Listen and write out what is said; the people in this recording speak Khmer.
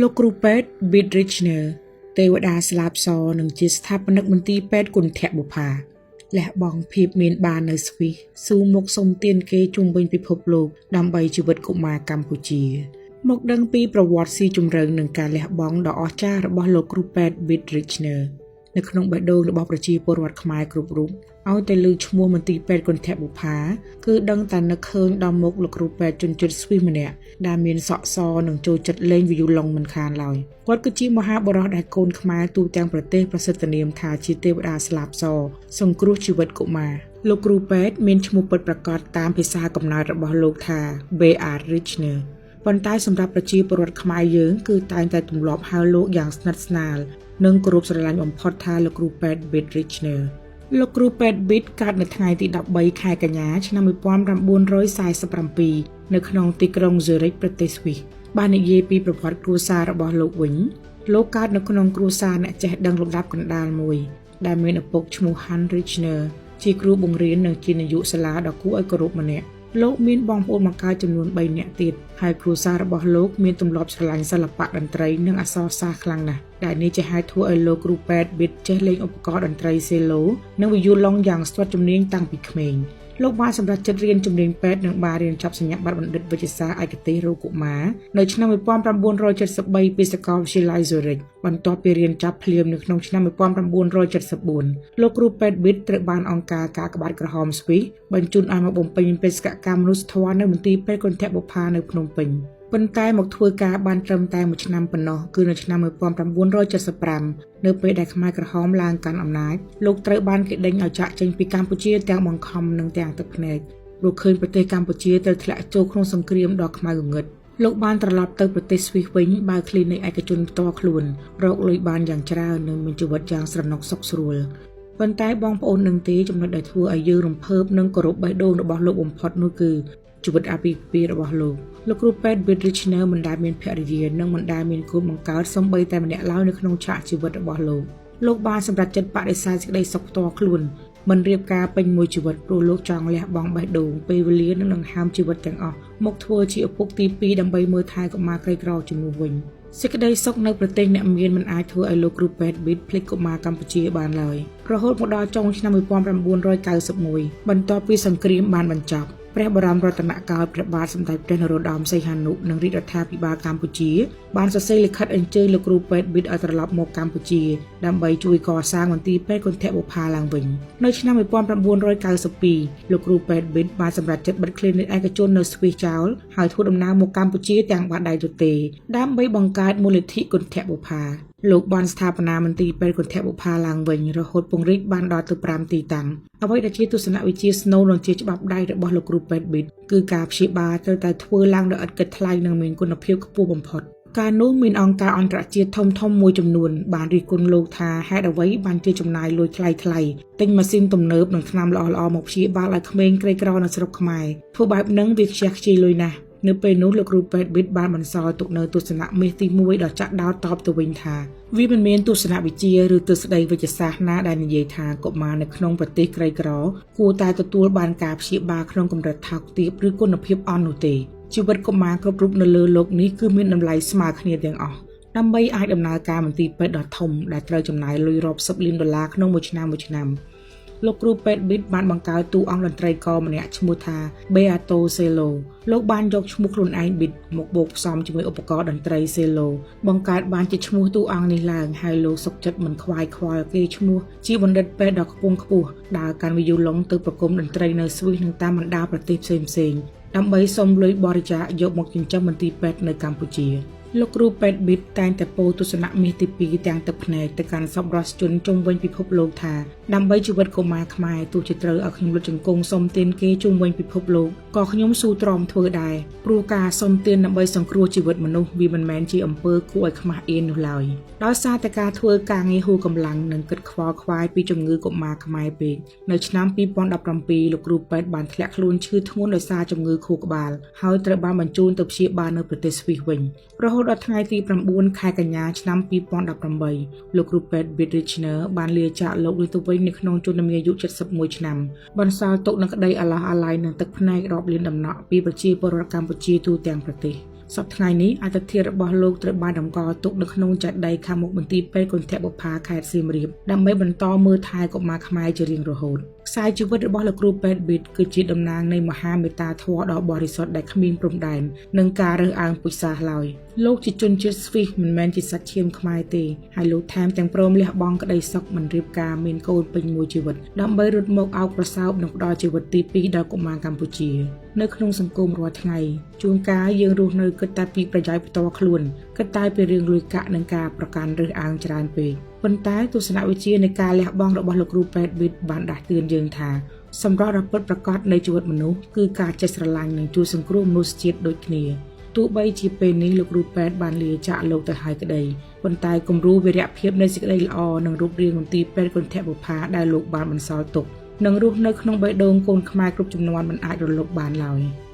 លោកគ្រូពេទ្យ Bit Richner ទេវតាស្លាបសនឹងជាស្ថាបនិកមន្ទីរពេទ្យគុណធបុប្ផាលះបង់ភាពមានបាននៅស្វីសស៊ូមុខសុំទានគេជុំវិញពិភពលោកដើម្បីជីវិតកុមារកម្ពុជាមកដឹងពីប្រវត្តិស៊ីជម្រៅនឹងការលះបង់ដ៏អស្ចារ្យរបស់លោកគ្រូពេទ្យ Bit Richner នៅក្នុងបេះដូងរបស់ប្រជាពលរដ្ឋខ្មែរគ្រប់រូបឲ្យតែលើឈ្មោះមន្ទីរពេទ្យគុណធបុប្ផាគឺដឹងតែនឹកឃើញដល់មុខលោកគ្រូពេទ្យជនជាតិស្វីសម្នាក់ដែលមានសក់សនិងចូលចិត្តលេងវីយូឡុងមិនខានឡើយគាត់គឺជាមហាបុរសដែលកូនខ្មែរទូទាំងប្រទេសប្រសិទ្ធនាមថាជាទេវតាស្លាបសសង្គ្រោះជីវិតកុមារលោកគ្រូពេទ្យមានឈ្មោះពិតប្រាកដតាមភាសាកំណើតរបស់លោកថា Bit Richner ប៉ុន្តែសម្រាប់ប្រជាពលរដ្ឋខ្មែរយើងគឺតែងតែទម្លាប់ហៅលោកយ៉ាងស្និទ្ធស្នាលនិងគោរពស្រឡាញ់បំផុតថាលោកគ្រូពេទ្យ Bit Richner លោកគ្រូពេទ្យ Bit កើតនៅថ្ងៃទី13ខែកញ្ញាឆ្នាំ1947នៅក្នុងទីក្រុង Zurich ប្រទេសស្វីសបាននិយាយពីប្រវត្តិគ្រួសាររបស់លោកវិញលោកកើតនៅក្នុងគ្រួសារអ្នកចេះដឹងលំដាប់កណ្ដាលមួយដែលមានឪពុកឈ្មោះ Hans Richner ជាគ្រូបង្រៀននិងជានាយកសាលាដ៏គួរឲ្យគោរពម្នាក់លោកមានបងប្អូនបង្កើតចំនួន3នាក់ទៀតហើយគ្រួសាររបស់លោកមានទម្លាប់ស្រឡាញ់សិល្បៈតន្ត្រីនិងអក្សរសាស្ត្រខ្លាំងណាស់ដែលនេះជាហេតុធ្វើឲ្យលោកគ្រូពេទ្យ Bit ចេះលេងឧបករណ៍តន្ត្រីសេឡូនិងវីយូឡុងយ៉ាងស្ទាត់ជំនាញតាំងពីក្មេងលោកបានសម្រេចចិត្តរៀនជំនាញពេទ្យនិងបានរៀនចប់សញ្ញាបត្របណ្ឌិតវេជ្ជសាស្ត្រឯកទេសរោគកុមារនៅឆ្នាំ1973ពីសាកលវិទ្យាល័យ Zurich បន្ទាប់ពីរៀនចប់ភ្លាមនៅក្នុងឆ្នាំ1974លោកគ្រូពេទ្យ Bit ត្រូវបានអង្គការកាកបាទក្រហមស្វីសបញ្ជូនឲ្យមកបំពេញបេសកកម្មមនុស្សធម៌នៅមន្ទីរពេទ្យគុណធបុប្ផានៅភ្នំពេញប៉ុន្តែមកធ្វើការបានត្រឹមតែ1ឆ្នាំប៉ុណ្ណោះគឺនៅឆ្នាំ1975នៅពេលដែលខ្មែរក្រហមឡើងកាន់អំណាចលោកត្រូវបានគេដេញឲ្យចាកចេញពីកម្ពុជាទាំងបង្ខំនិងទាំងទឹកភ្នែកព្រោះឃើញប្រទេសកម្ពុជាត្រូវធ្លាក់ចូលក្នុងសង្គ្រាមដ៏ខ្មៅងងឹតលោកបានត្រឡប់ទៅប្រទេសស្វីសវិញបើកគ្លីនិកឯកជនផ្ទាល់ខ្លួនរកលុយបានយ៉ាងច្រើននិងមានជីវិតយ៉ាងស្រណុកសុខស្រួលប៉ុន្តែបងប្អូននឹងទេចំណុចដែលធ្វើឲ្យយើងរំភើបនិងគោរពបេះដូងរបស់លោកបំផុតនោះគឺជីវិតអាពាហ៍ពិពាហ៍របស់លោកគ្រូពេទ្យ Bit Richner មិនដែលមានភរិយានិងមិនដែលមានកូនបង្កើតសូម្បីតែម្នាក់ឡើយនៅក្នុងឆាកជីវិតរបស់លោកបានសម្រេចចិត្តបដិសេធសេចក្តីសុខផ្ទាល់ខ្លួនមិនរៀបការពេញមួយជីវិតព្រោះលោកចង់លះបង់បេះដូងពេលវេលានិងដង្ហើមជីវិតទាំងអស់មកធ្វើជាឪពុកទី2ដើម្បីមើលថែកុមារក្រីក្រជំនួសវិញសេចក្តីសុខនៅប្រទេសអ្នកមានមិនអាចធ្វើឲ្យលោកគ្រូពេទ្យ Bit ភ្លេចកុមារកម្ពុជាបានឡើយរហូតមកដល់ចុងឆ្នាំ1991បន្ទាប់ពីសង្គ្រាមបានបញ្ចប់ព្រះបរមរតនកោដ្ឋព្រះបាទសម្ដេចព្រះនរោត្តមសីហនុនិងរាជរដ្ឋាភិបាលកម្ពុជាបានសរសេរលិខិតអញ្ជើញលោកគ្រូពេទ្យ Bit ឲ្យត្រឡប់មកកម្ពុជាដើម្បីជួយកសាងមន្ទីរពេទ្យគុណធបុប្ផាឡើងវិញនៅឆ្នាំ1992លោកគ្រូពេទ្យ Bit បានសម្រេចចិត្តបិទគ្លីនិកឯកជននៅស្វីសចោលហើយធ្វើដំណើរមកកម្ពុជាទាំងបាតដៃទទេដើម្បីបង្កើតមូលនិធិគុណធបុប្ផាលោកបានស្ថាបនាមន្ទីរពេទ្យគុណធបុប្ផាឡើងវិញរហូតពង្រីកបានដល់ទៅ5ទីតាំងអ្វីដែលជាទស្សនវិជ្ជាស្នូលនិងជាច្បាប់ដៃរបស់លោកគ្រូពេទ្យ Bit គឺការព្យាបាលត្រូវតែធ្វើឡើងដោយឥតគិតថ្លៃនិងមានគុណភាពខ្ពស់បំផុតការនោះមានអង្គការអន្តរជាតិធំៗមួយចំនួនបានរិះគន់លោកថាហេតុអ្វីបានជាចំណាយលុយថ្លៃទិញម៉ាស៊ីនទំនើបនិងថ្នាំល្អៗមកព្យាបាលឲ្យក្មេងក្រីក្រនៅស្រុកខ្មែរធ្វើបែបហ្នឹងវាខ្ជះខ្ជាយលុយណាស់នៅពេលនោះលោកគ្រូពេទ្យ Bit បានបន្សល់ទុកនៅទស្សនៈមាសទី1ដ៏ចាក់ដោតតបទៅវិញថាវាមិនមានទស្សនវិជ្ជាឬទស្សនវិជ្ជាសាស្ត្រណាដែលនិយាយថាកុមារនៅក្នុងប្រទេសក្រីក្រគួរតែទទួលបានការព្យាបាលក្នុងកម្រិតថោកទាបឬគុណភាពអន់នោះទេជីវិតកុមារគ្រប់រូបនៅលើលោកនេះគឺមានតម្លៃស្មើគ្នាទាំងអស់ដើម្បីអាចដំណើរការមន្ទីរពេទ្យដ៏ធំដែលត្រូវចំណាយលុយរាប់សិបលានដុល្លារក្នុងមួយឆ្នាំលោកគ្រូពេទ្យ Bit បានបង្កើតតួអង្គតន្ត្រីករម្នាក់ឈ្មោះថា Beato Cello លោកបានយកឈ្មោះខ្លួនឯង Bit មកបូកផ្សំជាមួយឧបករណ៍តន្ត្រី Cello បង្កើតបានជាឈ្មោះតួអង្គនេះឡើងហើយលោកសុខចិត្តមិនខ្វាយខ្វល់គេឈ្មោះជាបណ្ឌិតពេទ្យដ៏ខ្ពង់ខ្ពស់ដើរកាន់វីយូឡុងទៅប្រគំតន្ត្រីនៅស្វីសនិងតាមបណ្ដាប្រទេសផ្សេងៗដើម្បីសុំលុយបរិច្ចាគយកមកចិញ្ចឹមមន្ទីរពេទ្យនៅកម្ពុជាលោកគ្រូពេទ្យ Bit តែងតែពោលទស្សនៈមាសទី2ទាំងទឹកភ្នែកទៅកាន់សប្បុរសជនជុំវិញពិភពលោកថាដើម្បីជីវិតកុមារខ្មែរទោះជាត្រូវឲ្យខ្ញុំលុតជង្គង់សុំទានគេជុំវិញពិភពលោកក៏ខ្ញុំស៊ូទ្រាំធ្វើដែរព្រោះការសុំទានដើម្បីសង្គ្រោះជីវិតមនុស្សវាមិនមែនជាអំពើគួរឲ្យខ្មាស់អៀននោះឡើយដោយសារតែការធ្វើការងារហួសកម្លាំងនិងគិតខ្វល់ខ្វាយពីជំងឺកុមារខ្មែរពេកនៅឆ្នាំ2017លោកគ្រូពេទ្យបានធ្លាក់ខ្លួនឈឺធ្ងន់ដោយសារជំងឺខួរក្បាលហើយត្រូវបានបញ្ជូនទៅព្យាបាលនៅប្រទេសស្វីសវិញរហូតដល់ថ្ងៃទី9ខែកញ្ញាឆ្នាំ2018លោកគ្រូពេទ្យ Bit Richner បានលាចាកលោកនេះទៅវិញនៅក្នុងជន្មាយុ71ឆ្នាំបន្សល់ទុកនឹងក្តីអាឡោះអាល័យនិងទឹកភ្នែករាប់លានដំណក់ពីប្រជាពលរដ្ឋកម្ពុជាទូទាំងប្រទេស សប្តាហ៍ថ្ងៃនេះអត្តធិធរបស់លោកត្រូវបានតម្កល់ទុកនៅក្នុងចេតិយខាងមុខមន្ទីរពេទ្យគន្ធបុប្ផាខេត្តសៀមរាបដើម្បីបន្តមើលថែកុមារខ្មែរជារៀងរហូតខ្សែជីវិតរបស់លោកគ្រូពេទ្យប៊ីតគឺជាតំណាងនៃមហាមេត្តាធម៌ដ៏បរិសុទ្ធដែលគ្មានព្រំដែននិងការរើសអើងពូជសាសន៍ឡើយលោកជាជនជាតិស្វីសមិនមែនជាសាច់ឈាមខ្មែរទេហើយលោកថែមទាំងព្រមលះបង់ក្តីសុខមិនរៀបការមានកូនពេញមួយជីវិតដើម្បីរត់មកអោបប្រសើបនិងផ្ដល់ជីវិតទី2ដល់កុមារកម្ពុជានៅក្នុងសង្គមរាល់ថ្ងៃជួនកាលយើងរស់នៅគិតតែពីប្រយោជន៍ផ្ទាល់ខ្លួនគិតតែពីរឿងលុយកាក់និងការប្រកាន់រើសអើងច្រើនពេកប៉ុន្តែទស្សនវិជ្ជានៃការលះបង់របស់លោកគ្រូពេទ្យប៊ីតបានដាស់តឿនយើងថាសម្រាប់ដ៏ពិតប្រាកដនៃជីវិតមនុស្សគឺការចេះស្រឡាញ់និងជួយសង្គ្រោះមនុស្សជាតិដូចគ្នាទោះបីជាពេលនេះលោកគ្រូពេទ្យបានលាចាកលោកទៅហើយក្តីប៉ុន្តែគំរូវីរភាពនៃសេចក្តីល្អនិងរូបរាងមន្ទីរពេទ្យគន្ធបុប្ផាដែលលោកបានបន្សល់ទុកនឹងរស់នៅក្នុងបេះដូងកូនខ្មែរគ្រប់ជំនាន់មិនអាចរលត់បានឡើយ។